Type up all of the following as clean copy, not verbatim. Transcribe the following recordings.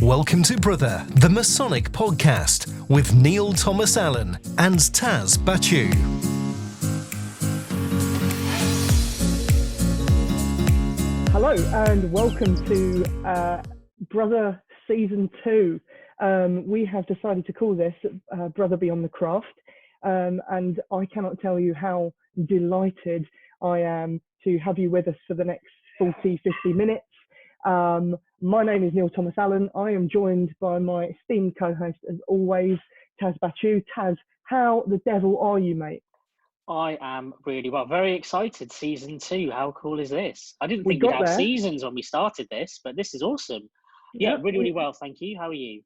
Welcome to Brother, the Masonic podcast with Neil Thomas Allen and Taz Bachu. Hello and welcome to Brother Season 2. We have decided to call this Brother Beyond the Craft, and I cannot tell you how delighted I am to have you with us for the next 40-50 minutes. My name is Neil Thomas Allen. I am joined by my esteemed co-host, as always, Taz Bachu. Taz, how the devil are you, mate? I am really well. Very excited. Season 2. How cool is this? I didn't think we'd have seasons when we started this, but this is awesome. Yeah, really well. Thank you. How are you?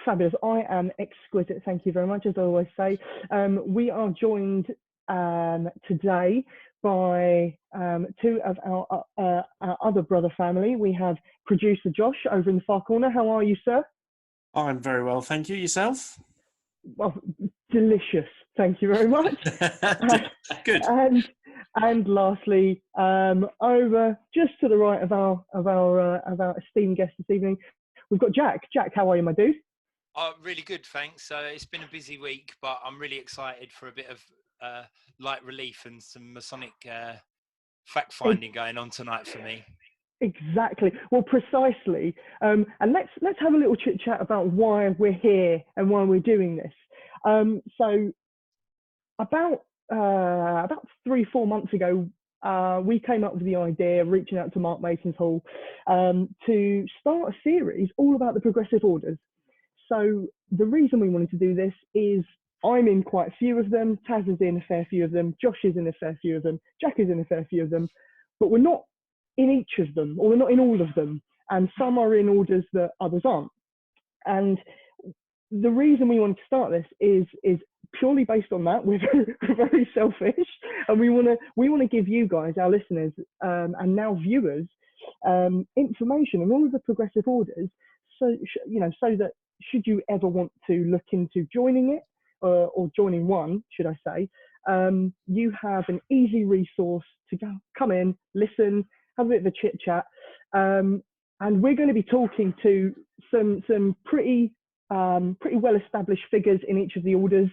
Fabulous. I am exquisite. Thank you very much, as I always say. We are joined today by two of our other brother family. We have producer Josh over in the far corner. How are you, sir? I'm very well, thank you. Yourself? Well, delicious. Thank you very much. Good. And lastly, over just to the right of our esteemed guest this evening, we've got Jack. Jack, how are you, my dude? Really good, thanks. It's been a busy week, but I'm really excited for a bit of light relief and some Masonic fact-finding going on tonight for me. Exactly. Well, precisely. And let's have a little chit-chat about why we're here and why we're doing this. So about 3-4 months ago, we came up with the idea of reaching out to Mark Mason's Hall to start a series all about the progressive orders. So the reason we wanted to do this is I'm in quite a few of them, Taz is in a fair few of them, Josh is in a fair few of them, Jack is in a fair few of them, but we're not in each of them, or we're not in all of them, and some are in orders that others aren't. And the reason we wanted to start this is purely based on that. We're very selfish, and we want to give you guys, our listeners, and now viewers, information on all of the progressive orders, so that should you ever want to look into joining it, or joining one, should I say, you have an easy resource to come in, listen, have a bit of a chit chat, and we're going to be talking to some pretty well established figures in each of the orders,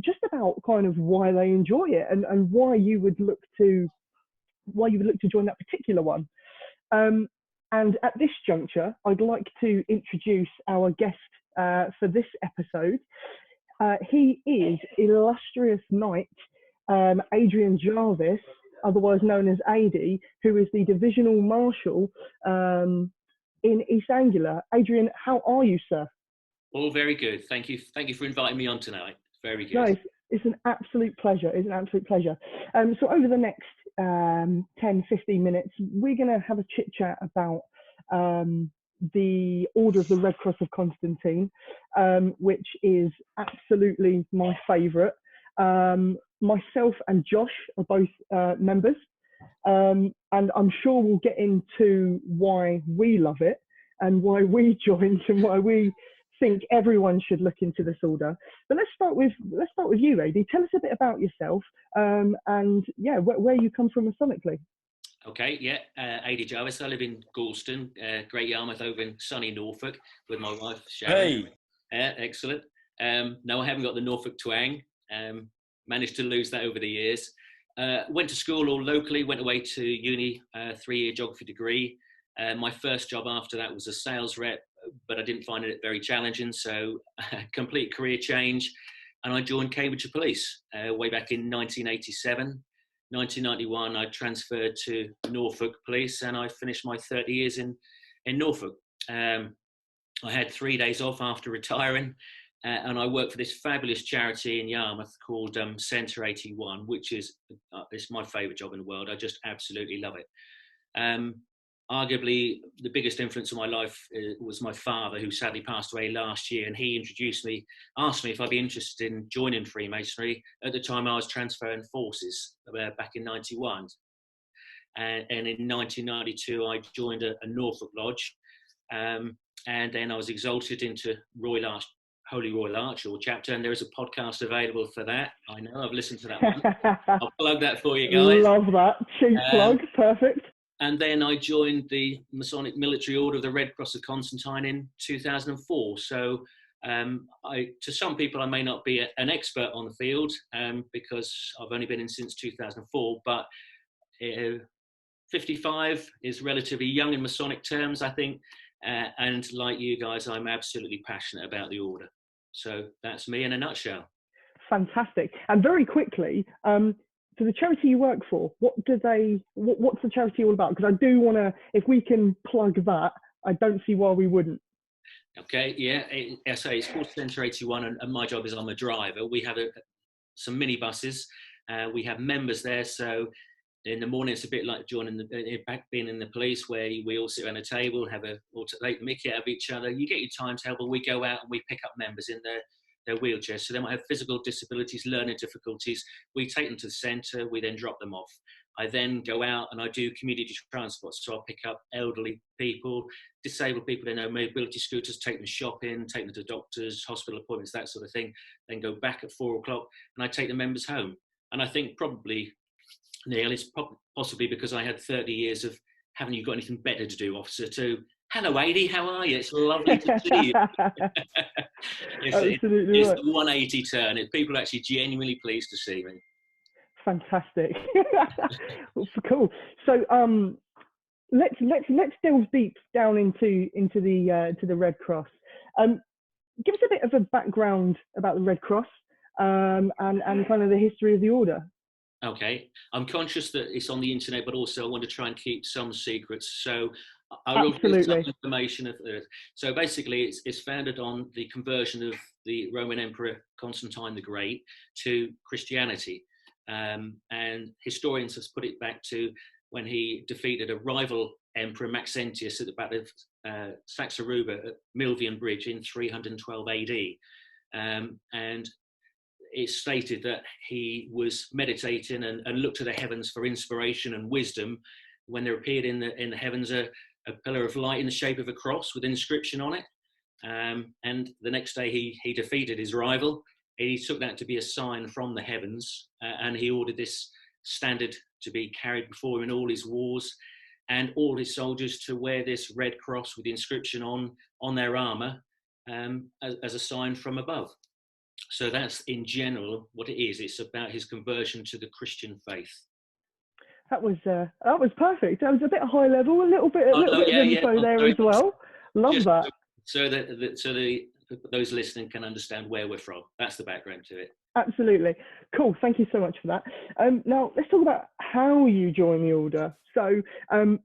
just about kind of why they enjoy it and why you would look to join that particular one. And at this juncture, I'd like to introduce our guest for this episode. He is Illustrious Knight Adrian Jarvis, otherwise known as AD, who is the Divisional Marshall in East Anglia. Adrian, how are you, sir? All very good. Thank you. Thank you for inviting me on tonight. Very good. Nice. It's an absolute pleasure. So over the next 10-15 minutes, we're going to have a chit chat about the Order of the Red Cross of Constantine, which is absolutely my favourite. Myself and Josh are both members, and I'm sure we'll get into why we love it and why we joined and why we think everyone should look into this order. But let's start with you, AD. Tell us a bit about yourself, and where you come from Masonically. Okay, yeah, AD Jarvis. I live in Galston, Great Yarmouth, over in sunny Norfolk, with my wife Sharon. Hey, excellent. No, I haven't got the Norfolk twang. Managed to lose that over the years. Went to school all locally. Went away to uni, 3-year geography degree. My first job after that was a sales rep, but I didn't find it very challenging, so complete career change, and I joined Cambridgeshire Police way back in 1987. 1991, I transferred to Norfolk Police, and I finished my 30 years in Norfolk. I had 3 days off after retiring, and I worked for this fabulous charity in Yarmouth called Centre 81, which is it's my favourite job in the world. I just absolutely love it. Arguably, the biggest influence on my life was my father, who sadly passed away last year, and he asked me if I'd be interested in joining Freemasonry. At the time, I was transferring forces back in 91. And in 1992, I joined a Norfolk Lodge, and then I was exalted into Holy Royal Arch or chapter, and there is a podcast available for that. I know, I've listened to that one. I'll plug that for you guys. Love that. Cheap plug, perfect. And then I joined the Masonic Military Order of the Red Cross of Constantine in 2004. So to some people, I may not be an expert on the field because I've only been in since 2004, but 55 is relatively young in Masonic terms, I think. And like you guys, I'm absolutely passionate about the order. So that's me in a nutshell. Fantastic. And very quickly, for the charity you work for, what's the charity all about? Because I do want to, if we can plug that, I don't see why we wouldn't. Okay, yeah, it's called Centre 81, and my job is I'm a driver. We have some minibuses. We have members there, so in the morning it's a bit like being in the police, where we all sit around a table, take the mickey out of each other. You get your timetable, we go out and we pick up members in their wheelchairs. So they might have physical disabilities, learning difficulties. We take them to the centre, we then drop them off. I then go out and I do community transport. So I'll pick up elderly people, disabled people in their mobility scooters, take them shopping, take them to doctors, hospital appointments, that sort of thing. Then go back at 4 o'clock and I take the members home. And I think probably, Neil, it's possibly because I had 30 years of haven't you got anything better to do, officer, to hello, Adi, how are you? It's lovely to see you. It's the 180 turn. People are actually genuinely pleased to see me. Fantastic. Cool. So let's delve deep down into the Red Cross. Give us a bit of a background about the Red Cross and kind of the history of the order. Okay, I'm conscious that it's on the internet, but also I want to try and keep some secrets. So I will give some information of it. So basically, it's founded on the conversion of the Roman Emperor Constantine the Great to Christianity. And historians have put it back to when he defeated a rival emperor, Maxentius, at the Battle of Saxe-Aruba at Milvian Bridge in 312 AD. And it's stated that he was meditating and looked to the heavens for inspiration and wisdom when there appeared in the heavens a pillar of light in the shape of a cross with an inscription on it. And the next day he defeated his rival. He took that to be a sign from the heavens, and he ordered this standard to be carried before him in all his wars, and all his soldiers to wear this red cross with the inscription on their armour as a sign from above. So that's in general what it is. It's about his conversion to the Christian faith. That was perfect. That was a bit high level, a little bit of info there as well. Love that. So those listening can understand where we're from. That's the background to it. Absolutely. Cool. Thank you so much for that. Now, let's talk about how you join the order. So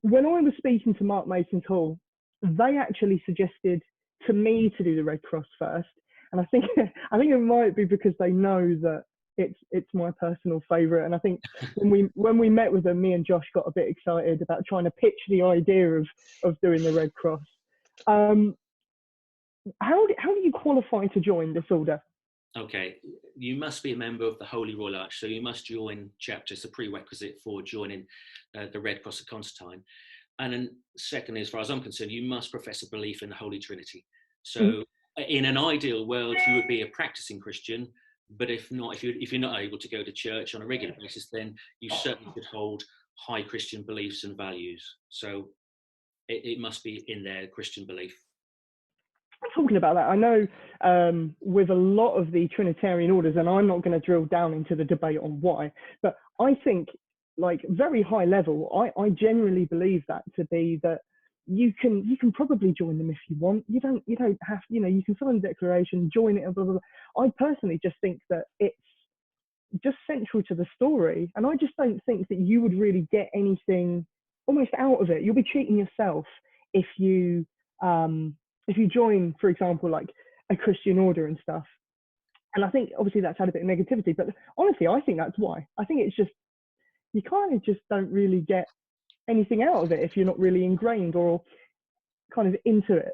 when I was speaking to Mark Mason's Hall, they actually suggested to me to do the Red Cross first. And I think it might be because they know that it's my personal favourite. And I think when we met with them, me and Josh got a bit excited about trying to pitch the idea of doing the Red Cross. How do you qualify to join this order? Okay, you must be a member of the Holy Royal Arch, so you must join chapter. It's a prerequisite for joining the Red Cross of Constantine. And then secondly, as far as I'm concerned, you must profess a belief in the Holy Trinity. So in an ideal world, you would be a practicing Christian, but if not, if you're not able to go to church on a regular basis, then you certainly could hold high Christian beliefs and values. So it must be in their Christian belief. Talking about that, I know with a lot of the Trinitarian orders, and I'm not going to drill down into the debate on why, but I think, like, very high level, I generally believe that to be that you can probably join them if you want. You don't have, you can sign the declaration, join it, and blah, blah, blah. I personally just think that it's just central to the story, and I just don't think that you would really get anything almost out of it. You'll be cheating yourself if you join, for example, like a Christian order and stuff. And I think obviously that's had a bit of negativity, but honestly, I think that's why. I think it's just, you kind of just don't really get anything out of it if you're not really ingrained or kind of into it.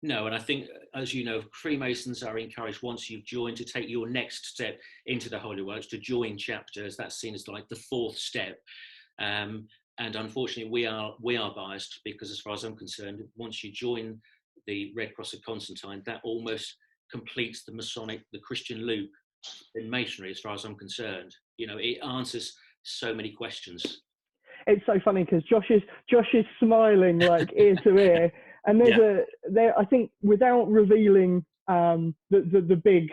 No, and I think, as you know, Freemasons are encouraged, once you've joined, to take your next step into the Holy Works, to join chapters. That's seen as like the fourth step. And unfortunately, we are biased, because as far as I'm concerned, once you join the Red Cross of Constantine, that almost completes the Christian loop in Masonry, as far as I'm concerned. It answers so many questions. it's so funny because Josh is smiling like ear to ear, and there's I think without revealing the big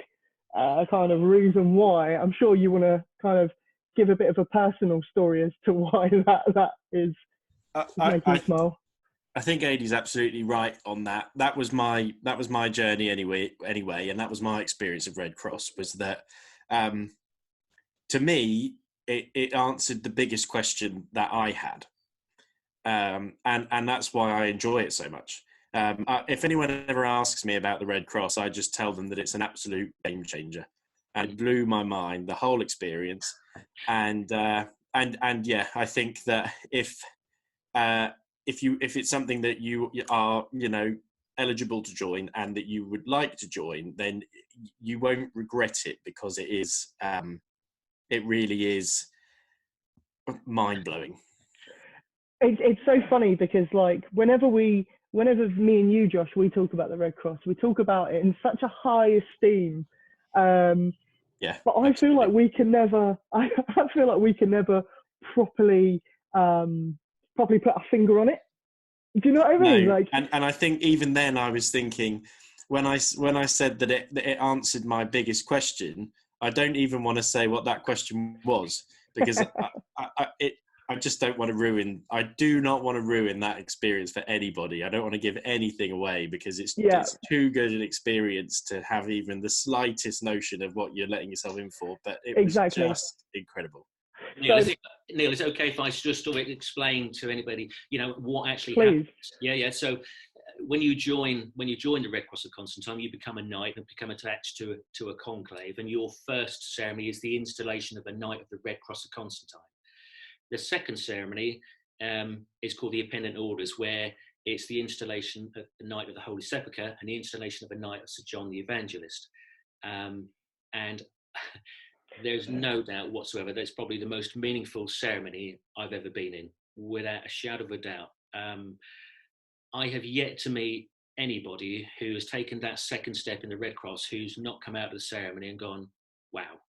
kind of reason why, I'm sure you want to kind of give a bit of a personal story as to why that is making you smile. I think Adie's absolutely right on that. That was my journey anyway, and that was my experience of Red Cross, was that to me it answered the biggest question that I had, and that's why I enjoy it so much. If anyone ever asks me about the Red Cross, I just tell them that it's an absolute game changer, and it blew my mind, the whole experience. And yeah, I think that if it's something that you are, eligible to join and that you would like to join, then you won't regret it, because it is, it really is mind blowing. It's so funny because like whenever me and you, Josh, we talk about the Red Cross, we talk about it in such a high esteem. Yeah. But I feel like we can never. I feel like we can never properly put our finger on it. Do you know what I mean? No. Like, and I think even then I was thinking, when I said that it answered my biggest question, I don't even want to say what that question was, because I just don't want to ruin. I do not want to ruin that experience for anybody. I don't want to give anything away, because it's too good an experience to have even the slightest notion of what you're letting yourself in for. But it was just incredible. Neil, is it okay if I just explain to anybody, what actually happens? Yeah. So when you join the Red Cross of Constantine, you become a knight and become attached to a conclave, and your first ceremony is the installation of a Knight of the Red Cross of Constantine. The second ceremony is called the Appendant Orders, where it's the installation of the Knight of the Holy Sepulchre and the installation of a Knight of St. John the Evangelist. And there's no doubt whatsoever that's probably the most meaningful ceremony I've ever been in, without a shadow of a doubt. I have yet to meet anybody who has taken that second step in the Red Cross who's not come out of the ceremony and gone, wow.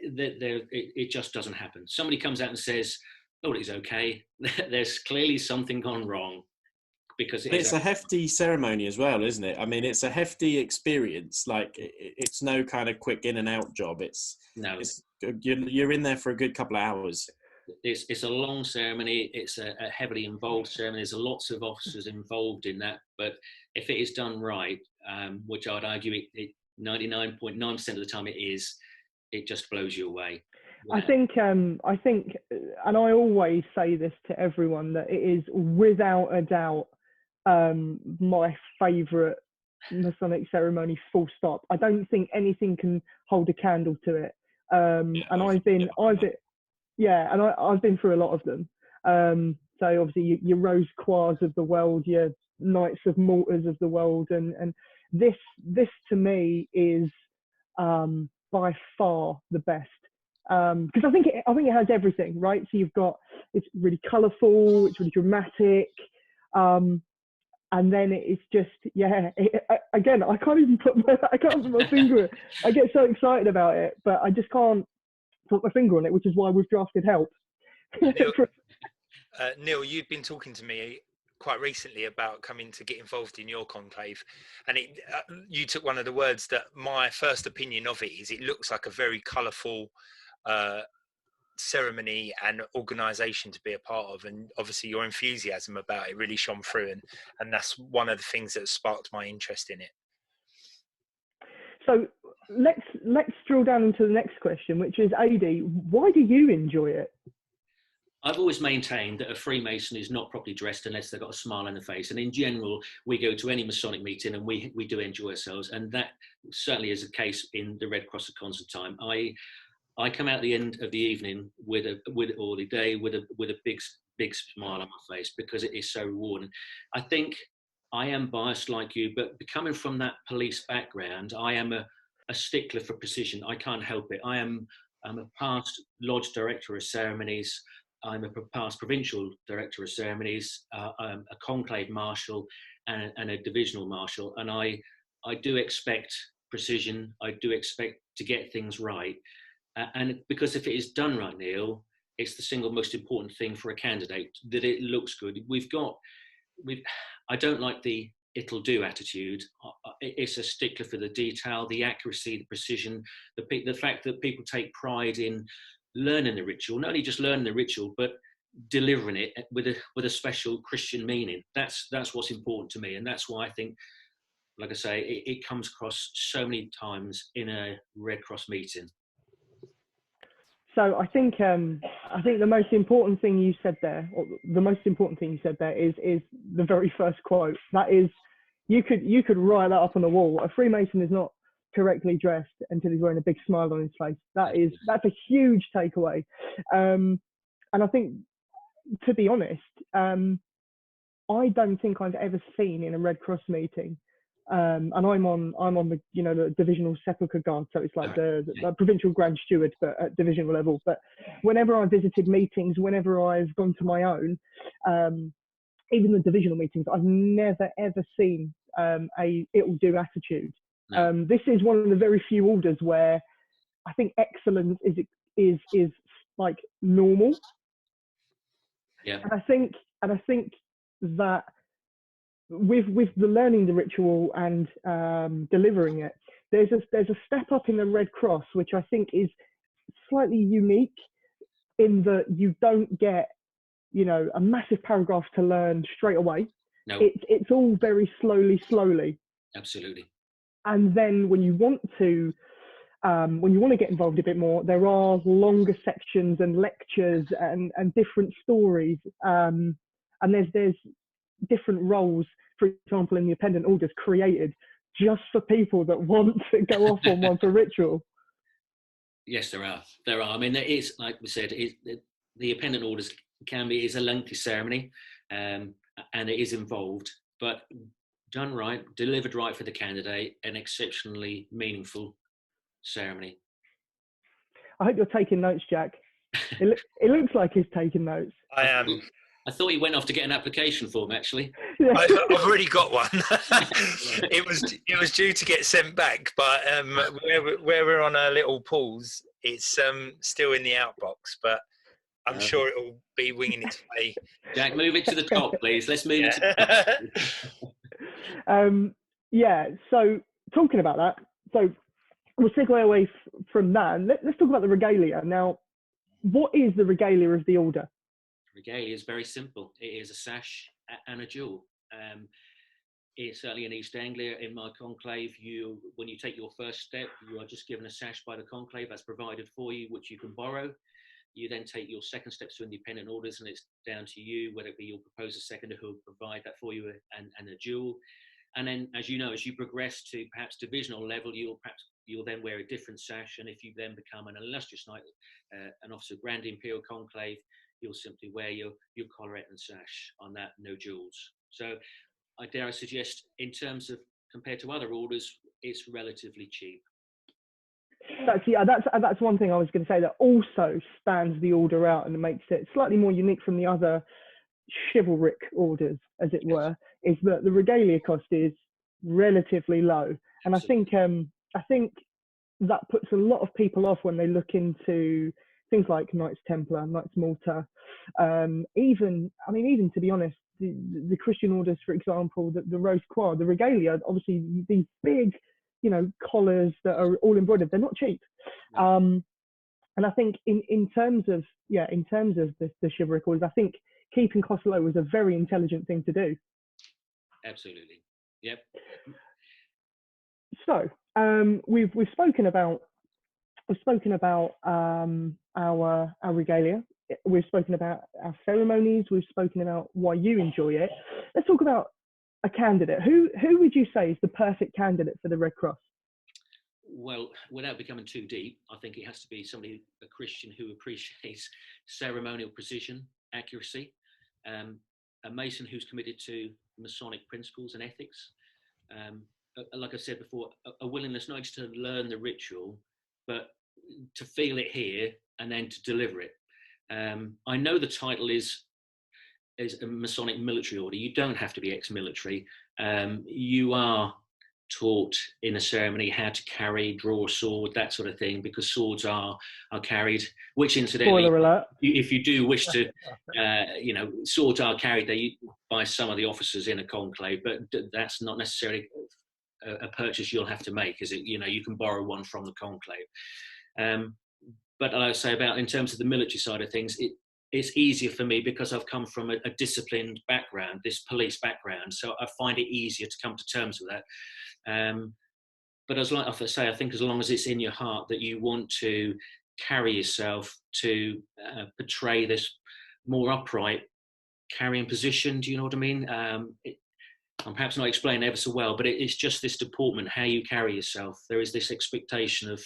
It just doesn't happen. Somebody comes out and says, oh, it's okay. There's clearly something gone wrong. Because it's a hefty ceremony as well, isn't it? I mean, it's a hefty experience. Like, it's no kind of quick in and out job. You're in there for a good couple of hours. It's a long ceremony. It's a heavily involved ceremony. There's lots of officers involved in that. But if it is done right, which I'd argue it 99.9% of the time it is, it just blows you away. I think, and I always say this to everyone, that it is without a doubt my favourite Masonic ceremony, full stop. I don't think anything can hold a candle to it. And I've been through a lot of them. So obviously your Rose Croix of the world, your Knights of Maltas of the world, and this to me is by far the best. Because I think it has everything, right? So it's really colourful, it's really dramatic, and then it's just again, I can't put my finger on it. I get so excited about it, but I just can't put my finger on it, which is why we've drafted help. Neil, you've been talking to me quite recently about coming to get involved in your conclave, and you took one of the words that my first opinion of it is. It looks like a very colourful ceremony and organisation to be a part of, and obviously your enthusiasm about it really shone through, and that's one of the things that sparked my interest in it. So let's drill down into the next question, which is, Adi, why do you enjoy it? I've always maintained that a Freemason is not properly dressed unless they've got a smile on their face. And in general, we go to any Masonic meeting and we do enjoy ourselves. And that certainly is the case in the Red Cross of Constantine. I come out at the end of the evening or the day with a big smile on my face, because it is so rewarding. I think I am biased like you, but coming from that police background, I am a stickler for precision. I can't help it. I'm a past Lodge Director of Ceremonies. I'm a past Provincial Director of Ceremonies. I'm a Conclave Marshal and a Divisional Marshal. And I do expect precision. I do expect to get things right. And because if it is done right, Neil, it's the single most important thing for a candidate, that it looks good. I don't like the it'll do attitude. It's a stickler for the detail, the accuracy, the precision, the fact that people take pride in learning the ritual, not only just learning the ritual, but delivering it with a special Christian meaning. That's what's important to me, and that's why I think, like I say, it comes across so many times in a Red Cross meeting. So I think the most important thing you said there, is the very first quote. That is, you could write that up on the wall. A Freemason is not correctly dressed until he's wearing a big smile on his face. That's a huge takeaway. And I think, to be honest, I don't think I've ever seen in a Red Cross meeting. And I'm on the the divisional sepulchre guard, so it's like the provincial grand steward, but at divisional level. But whenever I visited meetings, whenever I've gone to my own, even the divisional meetings, I've never ever seen a it'll do attitude. No. This is one of the very few orders where I think excellence is like normal. Yeah. And I think that with the learning the ritual and delivering it, there's a step up in the Red Cross, which I think is slightly unique in that you don't get a massive paragraph to learn straight away. No. It's all very slowly. Absolutely. And then when you want to get involved a bit more, there are longer sections and lectures and different stories. And there's different roles, for example, in the appendant orders created just for people that want to go off on one for ritual. Yes, there are. I mean, there is, like we said, the appendant orders is a lengthy ceremony, and it is involved, but done right, delivered right for the candidate, an exceptionally meaningful ceremony. I hope you're taking notes, Jack. It looks like he's taking notes. I am. I thought he went off to get an application form, actually. Yeah. I've already got one. It was due to get sent back, but where we're on a little pause, it's still in the outbox, but I'm sure it will be winging its way. Jack, move it to the top, please. Let's move it to the top. So talking about that, so we'll segue away from that, and let's talk about the regalia. Now, what is the regalia of the order? Regalia is very simple. It is a sash and a jewel. It's certainly in East Anglia, in my conclave, when you take your first step, you are just given a sash by the conclave that's provided for you, which you can borrow. You then take your second steps to independent orders, and it's down to you, whether it be you'll propose a seconder who will provide that for you and a jewel. And then, as you know, as you progress to perhaps divisional level, you'll then wear a different sash. And if you then become an Illustrious Knight, an Officer of Grand Imperial Conclave, you'll simply wear your collarette and sash on that, no jewels. So I dare suggest, in terms of compared to other orders, it's relatively cheap. That's one thing I was going to say that also stands the order out and makes it slightly more unique from the other chivalric orders, as it were, is that the regalia cost is relatively low. And I think that puts a lot of people off when they look into things like Knights Templar, Knights Malta, even to be honest, the Christian orders, for example, the Rose Croix, the regalia, obviously these big, collars that are all embroidered, they're not cheap. And I think in terms of the chivalric orders, I think keeping costs low was a very intelligent thing to do. Absolutely. Yep. So we've spoken about our regalia. We've spoken about our ceremonies. We've spoken about why you enjoy it. Let's talk about a candidate. Who would you say is the perfect candidate for the Red Cross? Well, without becoming too deep, I think it has to be a Christian who appreciates ceremonial precision, accuracy, a Mason who's committed to Masonic principles and ethics. Like I said before, a willingness not just to learn the ritual, but to feel it here and then to deliver it. I know the title is a Masonic military order. You don't have to be ex-military. You are taught in a ceremony how to carry, draw a sword, that sort of thing, because swords are carried, which incidentally, spoiler alert, if you do wish to, swords are carried by some of the officers in a conclave, but that's not necessarily a purchase you'll have to make, is it? You can borrow one from the conclave. But like I say, about in terms of the military side of things, it's easier for me because I've come from a disciplined background, this police background, so I find it easier to come to terms with that. But as I say, I think as long as it's in your heart that you want to carry yourself to portray this more upright carrying position, do you know what I mean? I'm perhaps not explaining ever so well, but it's just this deportment, how you carry yourself. There is this expectation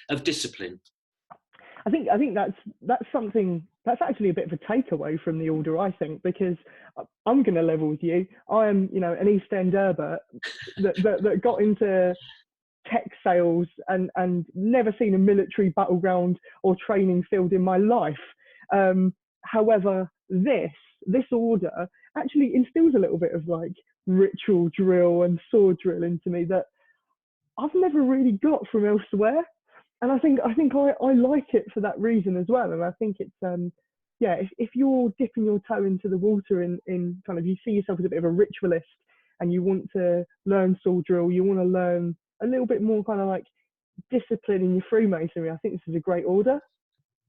of discipline. I think that's something that's actually a bit of a takeaway from the order, I think, because I'm going to level with you. I am, an East End Herbert that got into tech sales and never seen a military battleground or training field in my life. However, this order actually instills a little bit of like ritual drill and sword drill into me that I've never really got from elsewhere. And I think I like it for that reason as well. And I think it's if you're dipping your toe into the water in kind of, you see yourself as a bit of a ritualist and you want to learn sword drill, you want to learn a little bit more kind of like discipline in your Freemasonry, I think this is a great order.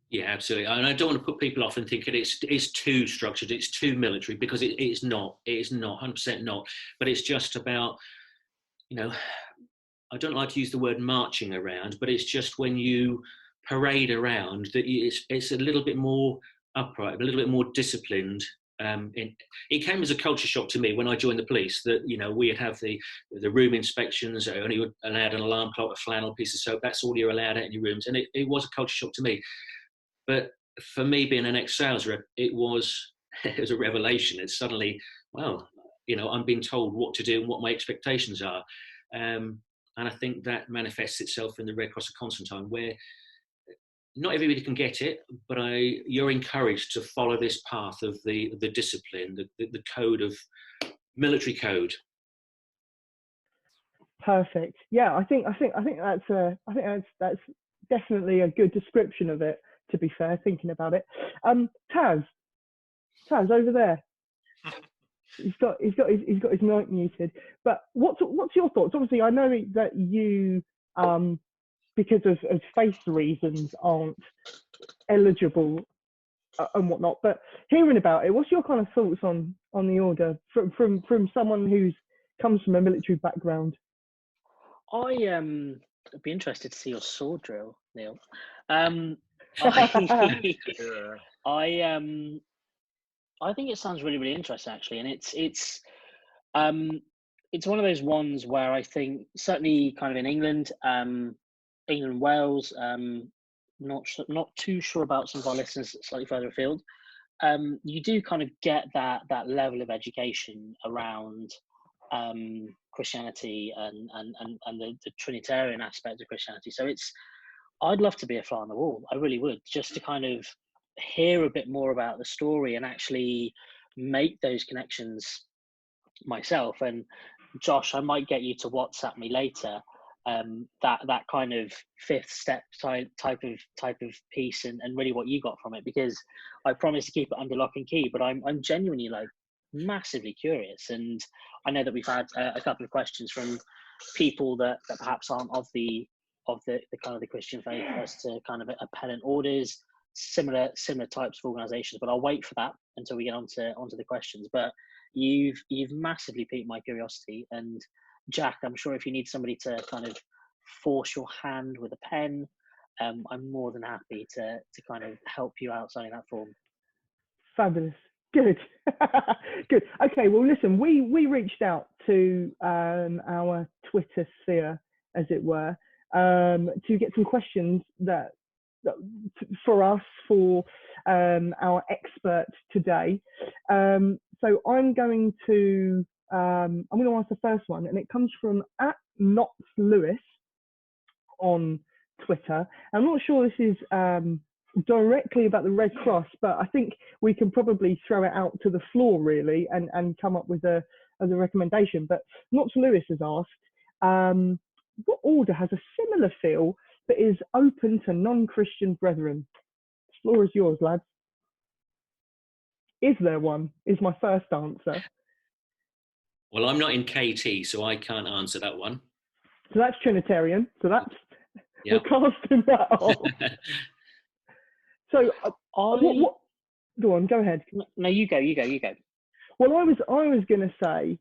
Yeah, absolutely. And I don't want to put people off and thinking it's too structured, it's too military, because it is not. It is not, 100% not. But it's just about, I don't like to use the word marching around, but it's just when you parade around that it's a little bit more upright, a little bit more disciplined. It came as a culture shock to me when I joined the police that, we'd have the room inspections, only allowed an alarm clock, a flannel, piece of soap, that's all you're allowed out in your rooms. And it was a culture shock to me. But for me, being an ex-sales rep, it was a revelation. It's suddenly, wow, I'm being told what to do and what my expectations are. And I think that manifests itself in the Red Cross of Constantine, where not everybody can get it, but you're encouraged to follow this path of the discipline, the code of military code. Perfect. Yeah, I think that's definitely a good description of it. To be fair, thinking about it, Taz over there. He's got his mic muted. But what's your thoughts? Obviously, I know that you, because of faith reasons, aren't eligible and whatnot. But hearing about it, what's your kind of thoughts on the order from someone who's comes from a military background? I'd be interested to see your sword drill, Neil. I think it sounds really, really interesting, actually, and it's one of those ones where I think certainly kind of in England, Wales, not too sure about some of our listeners slightly further afield. You do kind of get that level of education around Christianity and the Trinitarian aspect of Christianity. So I'd love to be a fly on the wall. I really would, just to kind of hear a bit more about the story and actually make those connections myself. And Josh, I might get you to WhatsApp me later that kind of fifth step type of piece and really what you got from it, because I promise to keep it under lock and key, but I'm genuinely like massively curious. And I know that we've had a couple of questions from people that perhaps aren't of the kind of the Christian faith as to kind of appellant orders, similar types of organizations, but I'll wait for that until we get onto the questions. But you've massively piqued my curiosity, and Jack, I'm sure if you need somebody to kind of force your hand with a pen, I'm more than happy to kind of help you out signing that form. Fabulous. Good. Good. Okay, well listen, we reached out to our Twitter sphere, as it were, to get some questions that for us, for our expert today. So I'm going to ask the first one, and it comes from @NotsLewis on Twitter. I'm not sure this is directly about the Red Cross, but I think we can probably throw it out to the floor really and come up with a recommendation. But NotsLewis has asked, What order has a similar feel but is open to non-Christian brethren? The floor is yours, lads. Is there one? Is my first answer. Well, I'm not in KT, so I can't answer that one. So that's Trinitarian. So that's, Yep. we're casting that off. So what, go on, go ahead. No, you go. Well, I was going to say,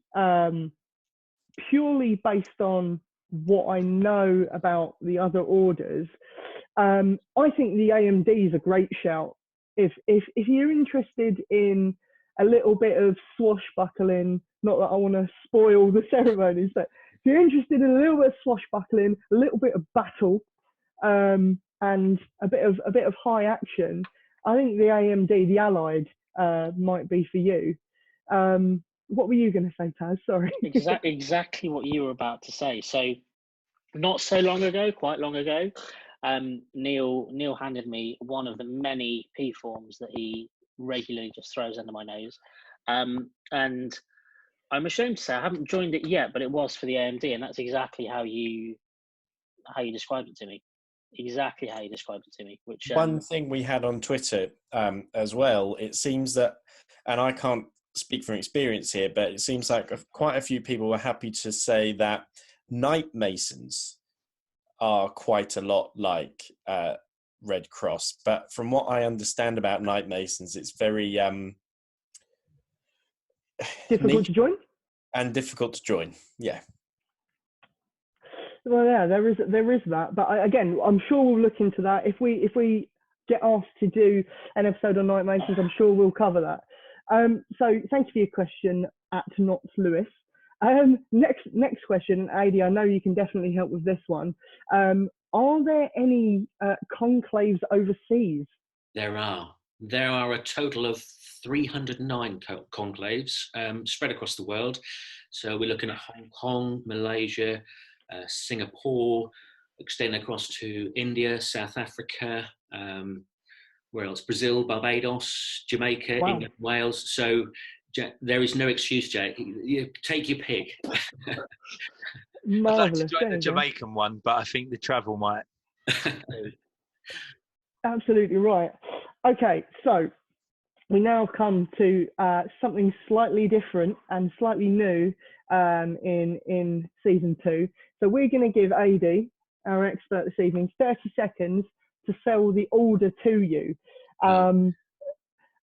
purely based on what I know about the other orders, I think the AMD is a great shout. If you're interested in a little bit of swashbuckling, not that I want to spoil the ceremonies, but if you're interested in a little bit of swashbuckling, a little bit of battle, and a bit of high action, I think the AMD, the Allied, might be for you. What were you going to say, Taz? Sorry. Exactly what you were about to say. So, not so long ago, quite long ago, Neil handed me one of the many P forms that he regularly just throws under my nose, and I'm ashamed to say I haven't joined it yet, but it was for the AMD, and that's exactly how you described it to me. Exactly how you described it to me. Which one thing we had on Twitter as well, it seems that, and I can't speak from experience here, but it seems like quite a few people were happy to say that Knight Masons are quite a lot like Red Cross. But from what I understand about Knight Masons, it's very difficult to join? And difficult to join, yeah. Well, yeah, there is that. But again, I'm sure we'll look into that. If we get asked to do an episode on Knight Masons, I'm sure we'll cover that. So thank you for your question at Knots Lewis. Next question, Adi, I know you can definitely help with this one. Are there any conclaves overseas? There are. There are a total of 309 conclaves spread across the world. So we're looking at Hong Kong, Malaysia, Singapore, extending across to India, South Africa, where else? Brazil, Barbados, Jamaica, Wow. England, Wales. So there is no excuse, Jay. You take your pick. Marvelous. I'd like to join the Jamaican one, but I think the travel might. Absolutely right. Okay, so we now come to something slightly different and slightly new in season 2. So we're going to give AD, our expert this evening, 30 seconds to sell the order to you.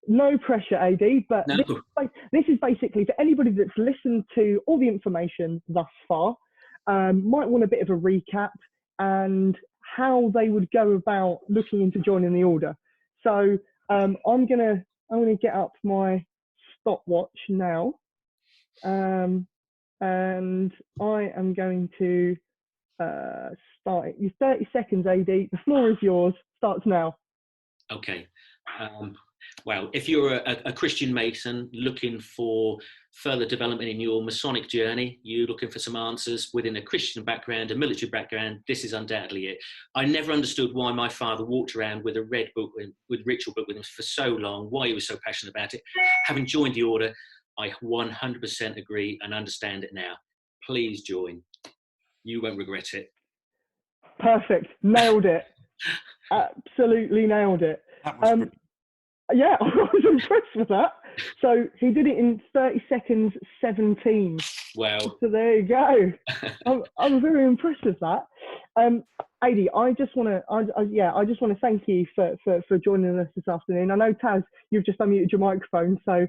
No pressure, AD, but No. this is basically for anybody that's listened to all the information thus far, might want a bit of a recap and how they would go about looking into joining the order. So I'm gonna get up my stopwatch now, and I am going to start it. Your 30 seconds, AD. The floor is yours. Starts now. Okay. Well, if you're a Christian Mason looking for further development in your Masonic journey, you're looking for some answers within a Christian background, a military background, this is undoubtedly it. I never understood why my father walked around with a red book, with ritual book with him for so long, why he was so passionate about it. Having joined the order, I 100% agree and understand it now. Please join. You won't regret it. Perfect. Nailed it. Absolutely nailed it. That was brilliant. Yeah, I was impressed with that. So he did it in 30 seconds 17. Wow. So there you go. I'm very impressed with that. Adi, I just want to thank you for joining us this afternoon. I know, Taz, you've just unmuted your microphone, so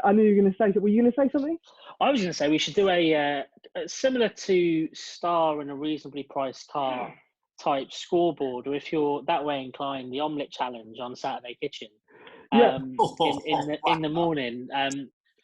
I knew you were going to say something. Were you going to say something? I was going to say we should do a similar to Star in a reasonably priced car type scoreboard, or if you're that way inclined, the omelette challenge on Saturday Kitchen. Yeah. In the morning.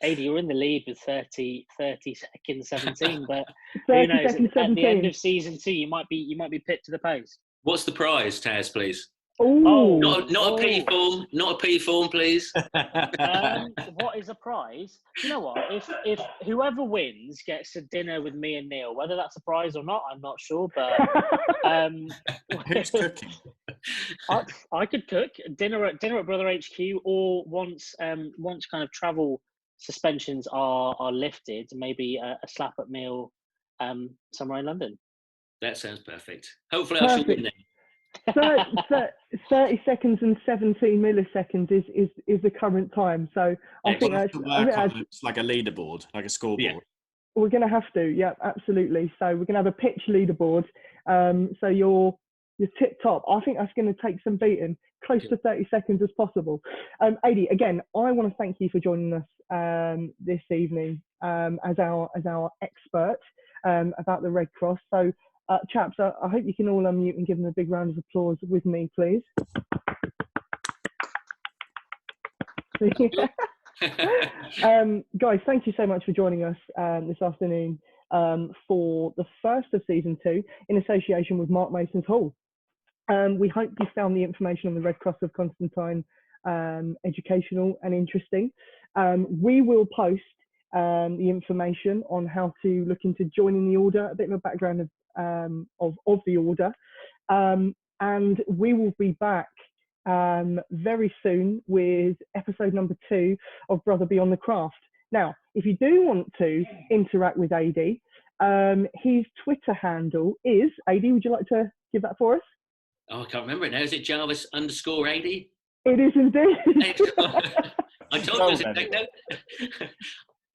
Adi, you're in the lead with 30 seconds 17, but who knows? At the end of season 2, you might be picked to the post. What's the prize, Taz, please? Ooh. Not a P form. Not a P form, please. What is a prize? You know what? If whoever wins gets a dinner with me and Neil, whether that's a prize or not, I'm not sure. But Who's cooking? I could cook dinner at Brother HQ, or once kind of travel suspensions are lifted, maybe a slap up meal somewhere in London. That sounds perfect. Hopefully I shall win then. 30 seconds and 17 milliseconds is the current time. So I think it's like a leaderboard, like a scoreboard. Yeah. We're going to have to, yeah, absolutely. So we're going to have a pitch leaderboard. So you're tip top. I think that's going to take some beating, close to 30 seconds as possible. Adi, again, I want to thank you for joining us this evening as our expert about the Red Cross. So chaps, I hope you can all unmute and give them a big round of applause with me, please. Guys, thank you so much for joining us this afternoon for the first of season 2 in association with Mark Mason's Hall. We hope you found the information on the Red Cross of Constantine educational and interesting. We will post the information on how to look into joining the order, a bit of a background of the order, and we will be back very soon with episode number 2 of Brother Beyond the Craft. Now, if you do want to interact with AD, his Twitter handle is, AD, would you like to give that for us? Oh, I can't remember it now. Is it Jarvis_AD? It is indeed. I told you no.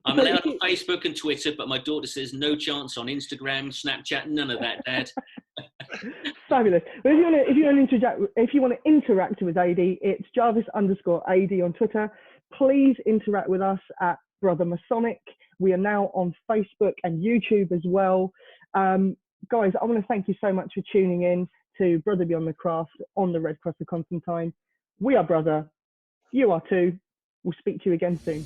I'm allowed on Facebook and Twitter, but my daughter says no chance on Instagram, Snapchat, none of that, Dad. Fabulous. But if you want to interact with AD, it's Jarvis_AD on Twitter. Please interact with us at Brother Masonic. We are now on Facebook and YouTube as well. Guys, I want to thank you so much for tuning in to Brother Beyond the Craft on the Red Cross of Constantine. We are brother. You are too. We'll speak to you again soon.